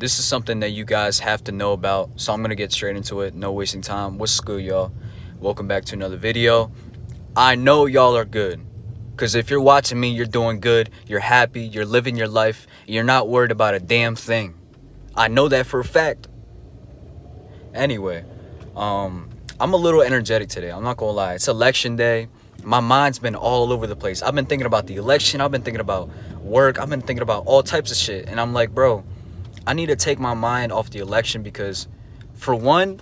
this is something that you guys have to know about, so I'm going to get straight into it. No wasting time. What's good, y'all? Welcome back to another video. I know y'all are good, because if you're watching me, you're doing good, you're happy, you're living your life, you're not worried about a damn thing. I know that for a fact. Anyway, I'm a little energetic today. I'm not gonna lie. It's election day. My mind's been all over the place. I've been thinking about the election. I've been thinking about work. I've been thinking about all types of shit. And I'm like, bro, I need to take my mind off the election because, for one,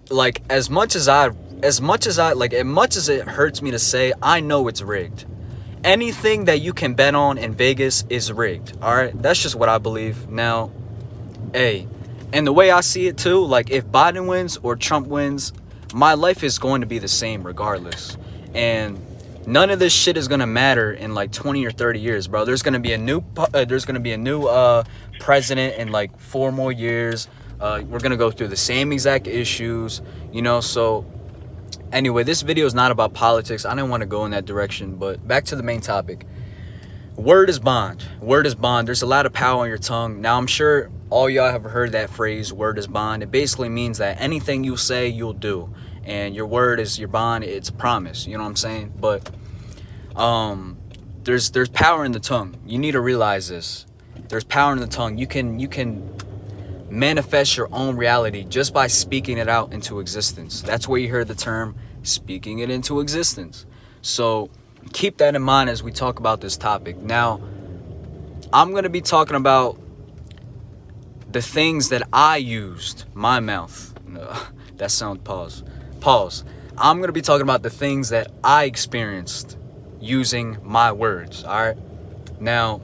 like as much as it hurts me to say, I know it's rigged. Anything that you can bet on in Vegas is rigged. All right, that's just what I believe. Now, hey, and the way I see it too, like if Biden wins or Trump wins, my life is going to be the same regardless. And none of this shit is gonna matter in like 20 or 30 years, bro. There's gonna be a new president in like 4 more years. We're gonna go through the same exact issues, you know. So anyway, this video is not about politics. I didn't want to go in that direction, but back to the main topic. Word is bond. Word is bond. There's a lot of power on your tongue. Now, I'm sure all y'all have heard that phrase, word is bond. It basically means that anything you say, you'll do. And your word is your bond. It's a promise. You know what I'm saying? But there's power in the tongue. You need to realize this. There's power in the tongue. You can manifest your own reality just by speaking it out into existence. That's where you heard the term speaking it into existence. So keep that in mind as we talk about this topic. Now, I'm going to be talking about the things that I used, my mouth. No, that sounds pause. I'm going to be talking about the things that I experienced using my words. All right. Now,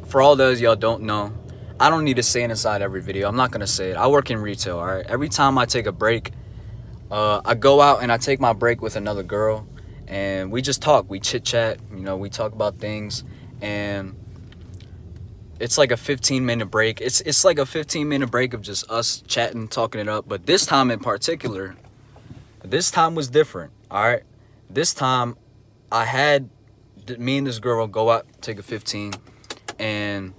for all those y'all don't know, I don't need to say it inside every video. I'm not going to say it. I work in retail. All right. Every time I take a break, I go out and I take my break with another girl. And we just talk, we chit chat, you know, we talk about things, and it's like a 15-minute break. It's like a 15-minute break of just us chatting, talking it up. But this time in particular, this time was different, all right? This time, I had me and this girl go out, take a 15, and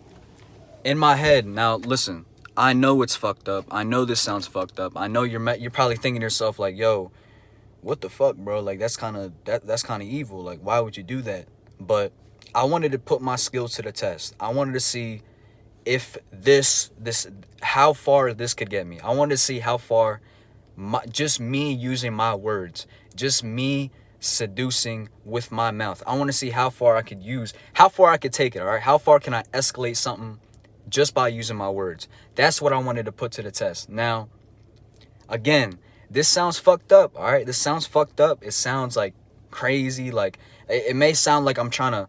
in my head, now listen, I know it's fucked up. I know this sounds fucked up. I know you're probably thinking to yourself like, yo, what the fuck, bro? Like, that's kind of evil. Like, why would you do that? But I wanted to put my skills to the test. I wanted to see if how far this could get me. I wanted to see how far just me using my words, just me seducing with my mouth. I want to see how far I could take it, all right? How far can I escalate something just by using my words? That's what I wanted to put to the test. Now, again, this sounds fucked up, all right? This sounds fucked up. It sounds like crazy. Like, it may sound like I'm trying to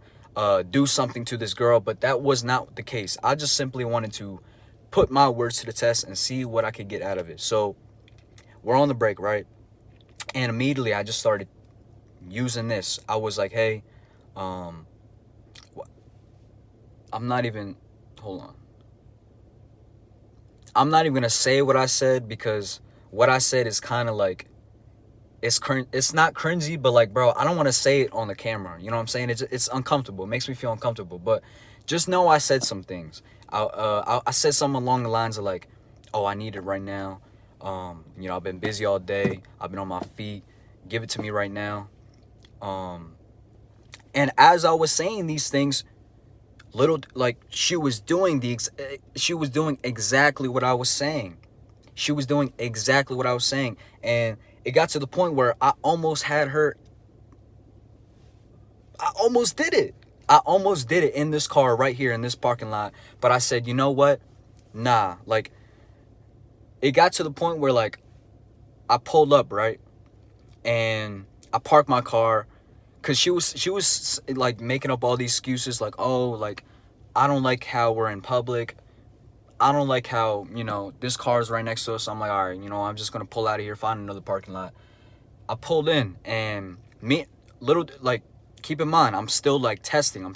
do something to this girl, but that was not the case. I just simply wanted to put my words to the test and see what I could get out of it. So we're on the break, right? And immediately I just started using this. I was like, hey, I'm not even going to say what I said, because what I said is kind of like, it's not cringy, but like, bro, I don't want to say it on the camera. You know what I'm saying? It's uncomfortable. It makes me feel uncomfortable. But just know I said some things. I said something along the lines of like, oh, I need it right now. You know, I've been busy all day. I've been on my feet. Give it to me right now. And as I was saying these things, she was doing exactly what I was saying. She was doing exactly what I was saying. And it got to the point where I almost did it. I almost did it in this car right here in this parking lot. But I said, you know what? Nah. Like, it got to the point where, like, I pulled up, right? And I parked my car. Because she was, like, making up all these excuses. Like, oh, like, I don't like how we're in public. I don't like how, you know, this car is right next to us. So I'm like, all right, you know, I'm just going to pull out of here, find another parking lot. I pulled in, and keep in mind, I'm still, like, testing. I'm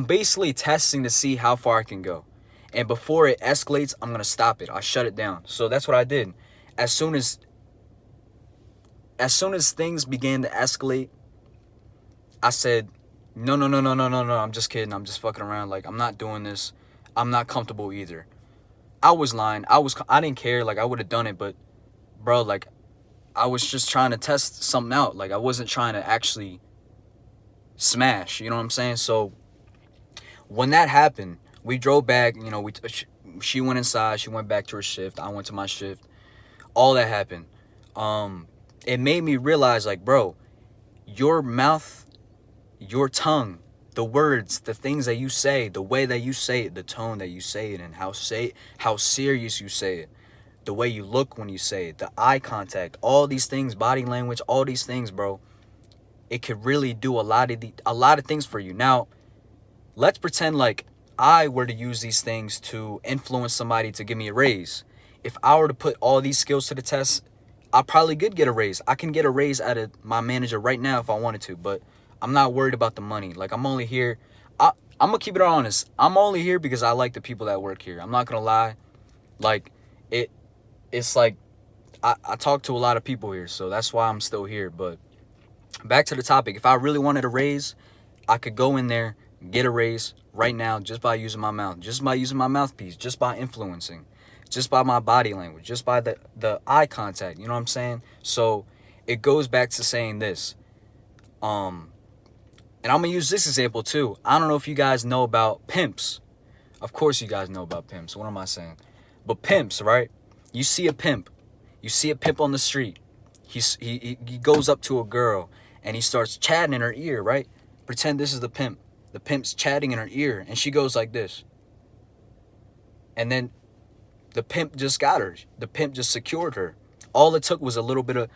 basically testing to see how far I can go. And before it escalates, I'm going to stop it. I shut it down. So that's what I did. As soon as things began to escalate, I said, no, I'm just kidding. I'm just fucking around. Like, I'm not doing this. I'm not comfortable either. I was lying. I didn't care. Like, I would have done it, but bro, like, I was just trying to test something out. Like, I wasn't trying to actually smash. You know what I'm saying? So when that happened, we drove back. You know, she went inside. She went back to her shift. I went to my shift. All that happened. It made me realize, like, bro, your mouth, your tongue, the words, the things that you say, the way that you say it, the tone that you say it, and how serious you say it, the way you look when you say it, the eye contact, all these things, body language, all these things, bro. It could really do a lot of things for you. Now, let's pretend like I were to use these things to influence somebody to give me a raise. If I were to put all these skills to the test, I probably could get a raise. I can get a raise out of my manager right now if I wanted to, but I'm not worried about the money. Like, I'm only here. I'm going to keep it honest. I'm only here because I like the people that work here. I'm not going to lie. Like, it's like I talk to a lot of people here, so that's why I'm still here. But back to the topic. If I really wanted a raise, I could go in there, get a raise right now just by using my mouth, just by using my mouthpiece, just by influencing, just by my body language, just by the eye contact. You know what I'm saying? So it goes back to saying this. And I'm going to use this example too. I don't know if you guys know about pimps. Of course you guys know about pimps. What am I saying? But pimps, right? You see a pimp. You see a pimp on the street. He goes up to a girl and he starts chatting in her ear, right? Pretend this is the pimp. The pimp's chatting in her ear and she goes like this. And then the pimp just got her. The pimp just secured her. All it took was a little bit of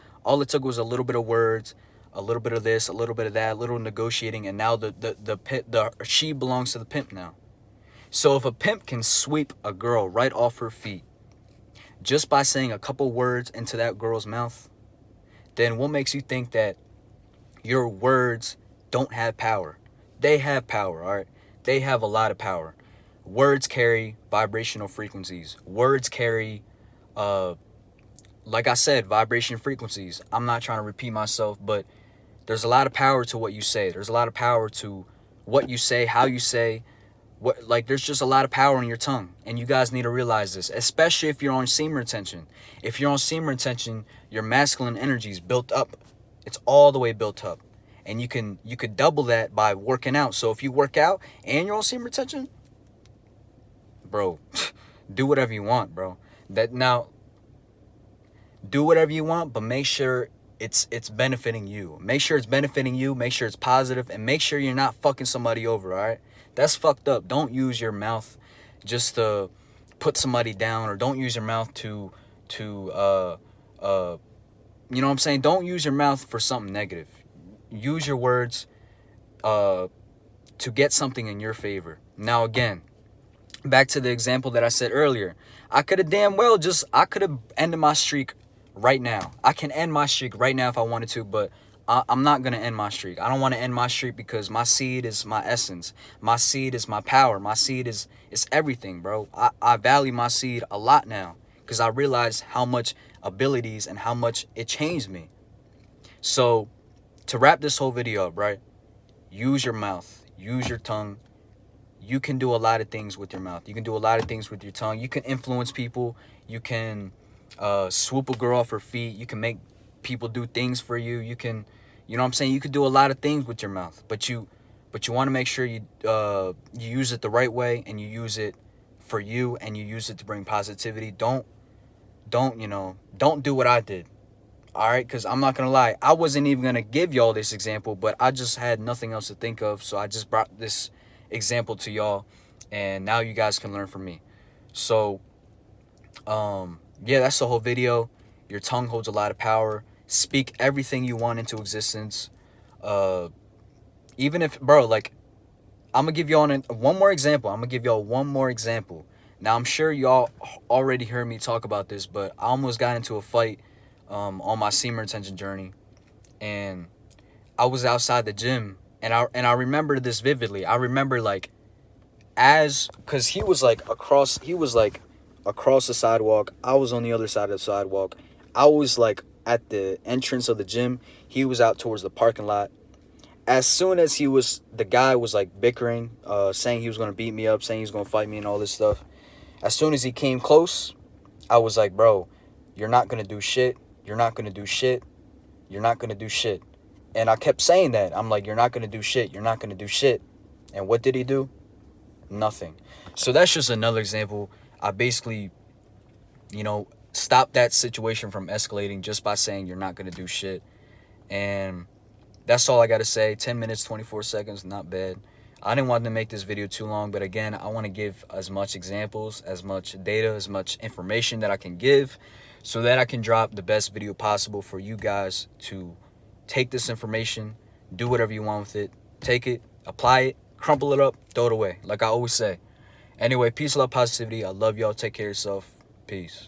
words, a little bit of this, a little bit of that, a little negotiating, and now she belongs to the pimp now. So if a pimp can sweep a girl right off her feet just by saying a couple words into that girl's mouth, then what makes you think that your words don't have power? They have power, all right? They have a lot of power. Words carry vibrational frequencies. Words carry, like I said, vibration frequencies. I'm not trying to repeat myself, but there's a lot of power to what you say. There's a lot of power to what you say, how you say. There's just a lot of power in your tongue, and you guys need to realize this, especially if you're on semen retention. If you're on semen retention, your masculine energy is built up. It's all the way built up, and you could double that by working out. So if you work out and you're on semen retention, bro, do whatever you want, bro. Do whatever you want, but make sure it's benefiting you. Make sure it's benefiting you. Make sure it's positive, and make sure you're not fucking somebody over. All right. That's fucked up. Don't use your mouth just to put somebody down, or don't use your mouth to you know what I'm saying? Don't use your mouth for something negative. Use your words to get something in your favor. Now again, back to the example that I said earlier. I could have ended my streak right now. I can end my streak right now if I wanted to, but I'm not going to end my streak. I don't want to end my streak because my seed is my essence. My seed is my power. My seed is everything, bro. I value my seed a lot now because I realize how much abilities and how much it changed me. So to wrap this whole video up, right? Use your mouth. Use your tongue. You can do a lot of things with your mouth. You can do a lot of things with your tongue. You can influence people. You can swoop a girl off her feet. You can make people do things for you. You can, you know what I'm saying? You could do a lot of things with your mouth, but you want to make sure you use it the right way, and you use it for you, and you use it to bring positivity. Don't do what I did. All right, because I'm not gonna lie, I wasn't even gonna give y'all this example, but I just had nothing else to think of, so I just brought this example to y'all, and now you guys can learn from me. So yeah, that's the whole video. Your tongue holds a lot of power. Speak everything you want into existence. Even if, bro, like, I'm gonna give y'all one more example. Now, I'm sure y'all already heard me talk about this, but I almost got into a fight on my semen retention journey, and I was outside the gym, and I remember this vividly. I remember, like, because he was across the sidewalk. I was on the other side of the sidewalk. I was like at the entrance of the gym. He was out towards the parking lot. as soon as the guy was like bickering, saying he was going to beat me up, saying he was going to fight me and all this stuff. As soon as he came close, I was like, bro, you're not going to do shit. You're not going to do shit. You're not going to do shit. And I kept saying that. I'm like, you're not going to do shit. You're not going to do shit. And what did he do? Nothing. So that's just another example. I basically, stopped that situation from escalating just by saying you're not going to do shit. And that's all I got to say. 10 minutes, 24 seconds, not bad. I didn't want to make this video too long, but again, I want to give as much examples, as much data, as much information that I can give so that I can drop the best video possible for you guys to take this information, do whatever you want with it, take it, apply it, crumple it up, throw it away, like I always say. Anyway, peace, love, positivity. I love y'all. Take care of yourself. Peace.